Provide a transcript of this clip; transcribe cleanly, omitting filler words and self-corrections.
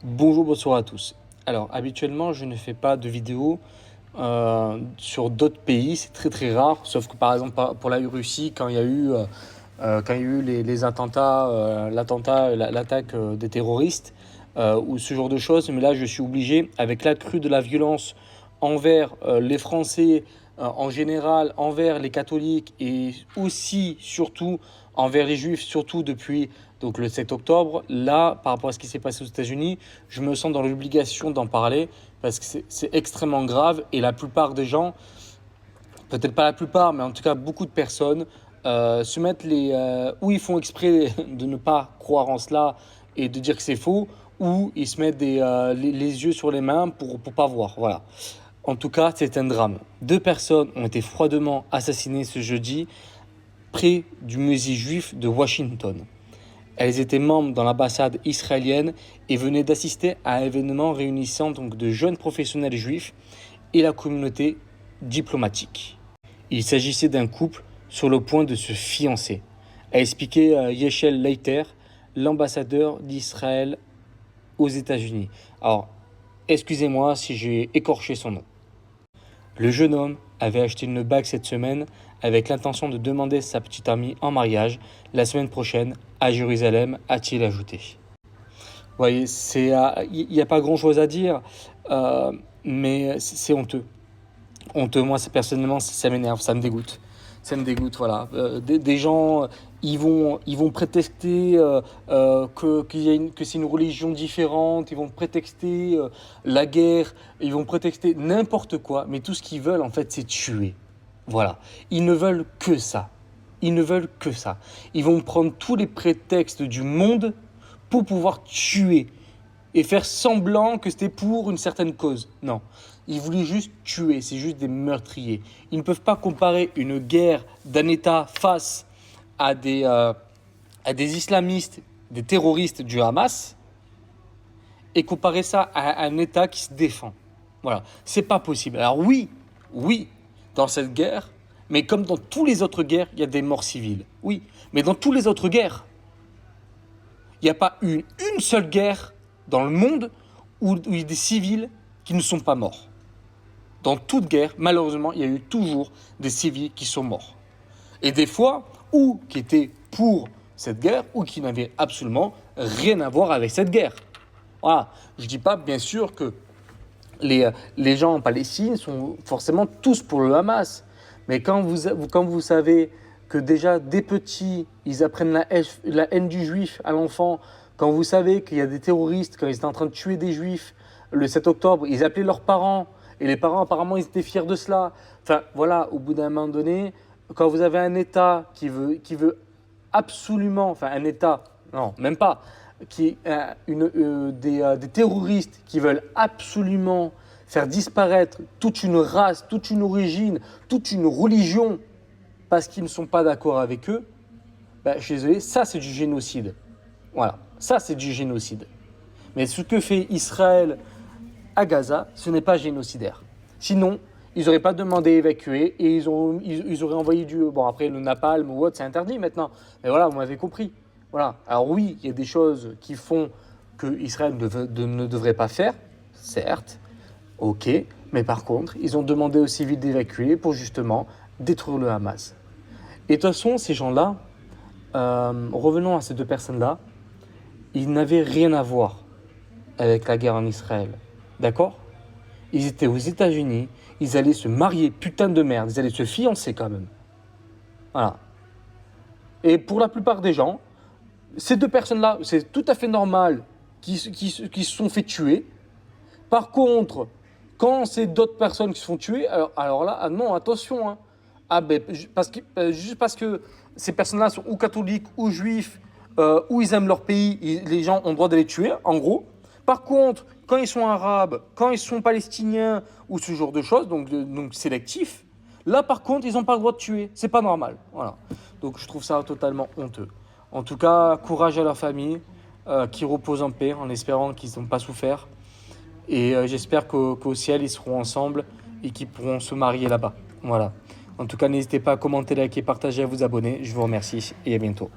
Bonjour, bonsoir à tous. Alors, habituellement, je ne fais pas de vidéos sur d'autres pays, c'est très très rare, sauf que par exemple pour la Russie, quand il y a eu les attentats, l'attaque des terroristes, ou ce genre de choses, mais là je suis obligé, avec l'accru de la violence envers les Français en général, envers les catholiques et aussi, surtout, envers les juifs, surtout depuis donc, le 7 octobre, là, par rapport à ce qui s'est passé aux États-Unis, je me sens dans l'obligation d'en parler parce que c'est extrêmement grave et la plupart des gens, peut-être pas la plupart, mais en tout cas beaucoup de personnes, se mettent ou ils font exprès de ne pas croire en cela et de dire que c'est faux, ou ils se mettent les yeux sur les mains pour pas voir. Voilà. En tout cas, c'est un drame. 2 personnes ont été froidement assassinées ce jeudi près du musée juif de Washington. Elles étaient membres dans l'ambassade israélienne et venaient d'assister à un événement réunissant donc de jeunes professionnels juifs et la communauté diplomatique. Il s'agissait d'un couple sur le point de se fiancer, a expliqué Yeshel Leiter, l'ambassadeur d'Israël aux États-Unis. Alors, excusez-moi si j'ai écorché son nom. Le jeune homme avait acheté une bague cette semaine avec l'intention de demander sa petite amie en mariage la semaine prochaine à Jérusalem, a-t-il ajouté. Vous voyez, il n'y a pas grand-chose à dire, mais c'est honteux. Honteux, moi personnellement, ça m'énerve, ça me dégoûte. Ça me dégoûte, voilà. Des gens, ils vont prétexter que c'est une religion différente, ils vont prétexter la guerre, ils vont prétexter n'importe quoi, mais tout ce qu'ils veulent, en fait, c'est tuer. Voilà. Ils ne veulent que ça. Ils ne veulent que ça. Ils vont prendre tous les prétextes du monde pour pouvoir tuer et faire semblant que c'était pour une certaine cause. Non, ils voulaient juste tuer, c'est juste des meurtriers. Ils ne peuvent pas comparer une guerre d'un État face à des islamistes, des terroristes du Hamas, et comparer ça à un État qui se défend. Voilà, c'est pas possible. Alors oui, dans cette guerre, mais comme dans toutes les autres guerres, il y a des morts civiles. Oui, mais dans toutes les autres guerres, il n'y a pas une seule guerre dans le monde où il y a des civils qui ne sont pas morts. Dans toute guerre, malheureusement, il y a eu toujours des civils qui sont morts. Et des fois, ou qui étaient pour cette guerre, ou qui n'avaient absolument rien à voir avec cette guerre. Voilà. Je ne dis pas, bien sûr, que les gens en Palestine sont forcément tous pour le Hamas. Mais quand vous savez que déjà, des petits, ils apprennent la haine du juif à l'enfant, quand vous savez qu'il y a des terroristes, quand ils étaient en train de tuer des juifs, le 7 octobre, ils appelaient leurs parents, et les parents, apparemment, ils étaient fiers de cela. Enfin, voilà, au bout d'un moment donné, quand vous avez un État qui veut absolument, enfin, un État, non, même pas, des terroristes qui veulent absolument faire disparaître toute une race, toute une origine, toute une religion, parce qu'ils ne sont pas d'accord avec eux, ben, je suis désolé, ça c'est du génocide. Voilà, ça c'est du génocide. Mais ce que fait Israël à Gaza, ce n'est pas génocidaire. Sinon, ils n'auraient pas demandé à évacuer et ils auraient envoyé du... Bon, après, le napalm ou autre, c'est interdit maintenant. Mais voilà, vous m'avez compris. Voilà. Alors oui, il y a des choses qui font que Israël ne devrait pas faire, certes, ok. Mais par contre, ils ont demandé aux civils d'évacuer pour justement détruire le Hamas. Et de toute façon, ces gens-là, revenons à ces 2 personnes-là, ils n'avaient rien à voir avec la guerre en Israël. D'accord ? Ils étaient aux États-Unis, ils allaient se marier, putain de merde, ils allaient se fiancer quand même. Voilà. Et pour la plupart des gens, ces 2 personnes-là, c'est tout à fait normal qu'ils se sont fait tuer. Par contre, quand c'est d'autres personnes qui se font tuer, alors là, non, attention. Hein. Ah ben, juste parce que ces personnes-là sont ou catholiques ou juifs, ou ils aiment leur pays, les gens ont le droit de les tuer, en gros. Par contre, quand ils sont arabes, quand ils sont palestiniens ou ce genre de choses, donc sélectif, là par contre, ils n'ont pas le droit de tuer. C'est pas normal. Voilà. Donc je trouve ça totalement honteux. En tout cas, courage à leur famille, qui reposent en paix, en espérant qu'ils n'ont pas souffert. Et j'espère qu'au ciel, ils seront ensemble et qu'ils pourront se marier là-bas. Voilà. En tout cas, n'hésitez pas à commenter, liker, partager, à vous abonner. Je vous remercie et à bientôt.